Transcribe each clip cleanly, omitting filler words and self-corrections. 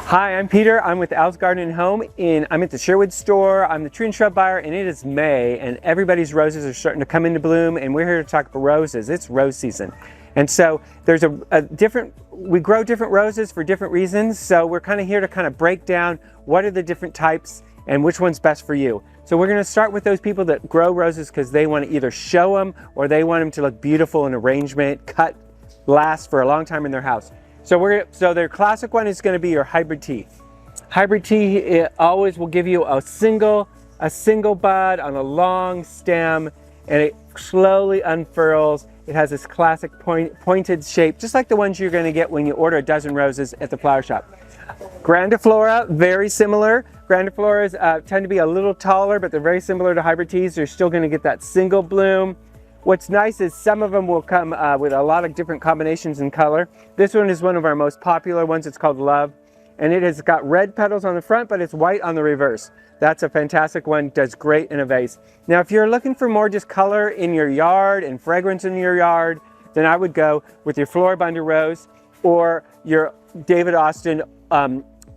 Hi, I'm Peter. I'm with Al's Garden & Home. I'm at the Sherwood store. I'm the tree and shrub buyer, and it is May, and everybody's roses are starting to come into bloom, and we're here to talk about roses. It's rose season. And so there's we grow different roses for different reasons, so we're kind of here to kind of break down what are the different types and which one's best for you. So we're going to start with those people that grow roses because they want to either show them or they want them to look beautiful in arrangement, cut, last for a long time in their house. So their classic one is going to be your hybrid tea. Hybrid tea, it always will give you a single bud on a long stem, and it slowly unfurls. It has this classic pointed shape, just like the ones you're going to get when you order a dozen roses at the flower shop. Grandiflora, very similar. Grandifloras tend to be a little taller, but they're very similar to hybrid teas. You're still going to get that single bloom. What's nice is some of them will come with a lot of different combinations in color. This one is one of our most popular ones. It's called Love, and it has got red petals on the front, but it's white on the reverse. That's a fantastic one, does great in a vase. Now, if you're looking for more just color in your yard and fragrance in your yard, then I would go with your floribunda rose or your David Austin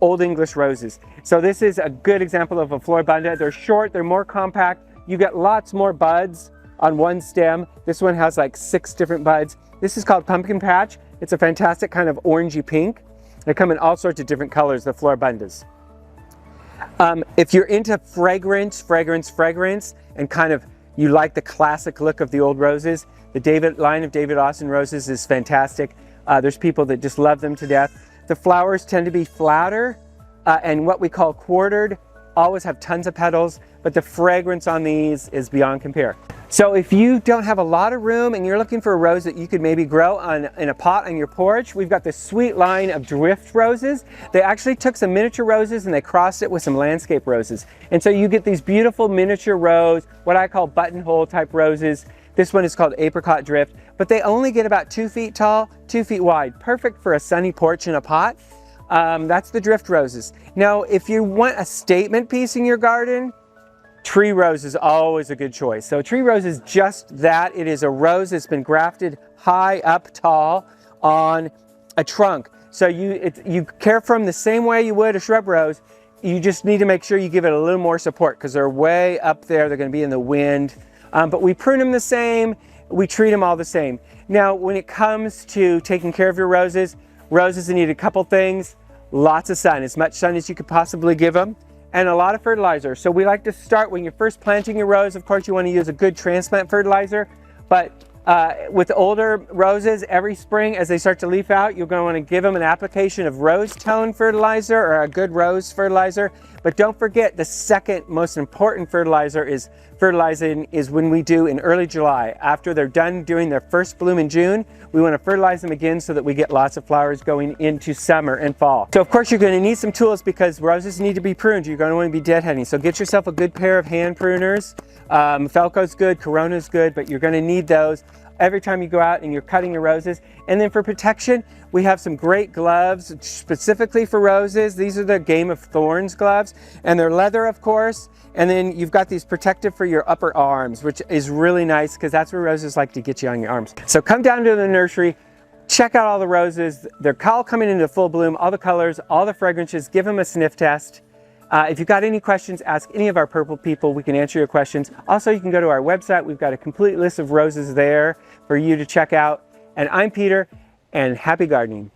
Old English roses. So this is a good example of a floribunda. They're short, they're more compact. You get lots more buds on one stem. This one has like 6 different buds. This is called Pumpkin Patch. It's a fantastic kind of orangey pink. They come in all sorts of different colors, the floribundas. If you're into fragrance, and kind of you like the classic look of the old roses, the line of David Austin roses is fantastic. There's people that just love them to death. The flowers tend to be flatter and what we call quartered, always have tons of petals, but the fragrance on these is beyond compare. So if you don't have a lot of room and you're looking for a rose that you could maybe grow in a pot on your porch, we've got this sweet line of drift roses. They actually took some miniature roses and they crossed it with some landscape roses. And so you get these beautiful miniature rose, what I call buttonhole type roses. This one is called apricot drift, but they only get about 2 feet tall, 2 feet wide. Perfect for a sunny porch in a pot. That's the drift roses. Now, if you want a statement piece in your garden, tree rose is always a good choice. So tree rose is just that. It is a rose that's been grafted high up tall on a trunk. So you care for them the same way you would a shrub rose. You just need to make sure you give it a little more support because they're way up there. They're going to be in the wind. But we prune them the same. We treat them all the same. Now, when it comes to taking care of your roses need a couple things. Lots of sun, as much sun as you could possibly give them, and a lot of fertilizer. So we like to start when you're first planting your rose. Of course, you want to use a good transplant fertilizer, but with older roses, every spring as they start to leaf out, you're going to want to give them an application of Rose-tone fertilizer or a good rose fertilizer. But don't forget, the second most important fertilizer is when we do in early July. After they're done doing their first bloom in June, we want to fertilize them again so that we get lots of flowers going into summer and fall. So of course you're going to need some tools because roses need to be pruned. You're going to want to be deadheading. So get yourself a good pair of hand pruners. Felco's good, Corona's good, but you're going to need those every time you go out and you're cutting your roses. And then for protection, we have some great gloves specifically for roses. These are the Game of Thorns gloves, and they're leather, of course. And then you've got these protective for your upper arms, which is really nice because that's where roses like to get you on your arms. So come down to the nursery, check out all the roses. They're all coming into full bloom, all the colors, all the fragrances. Give them a sniff test. If you've got any questions, ask any of our purple people. We can answer your questions. Also, you can go to our website. We've got a complete list of roses there for you to check out. And I'm Peter, and happy gardening.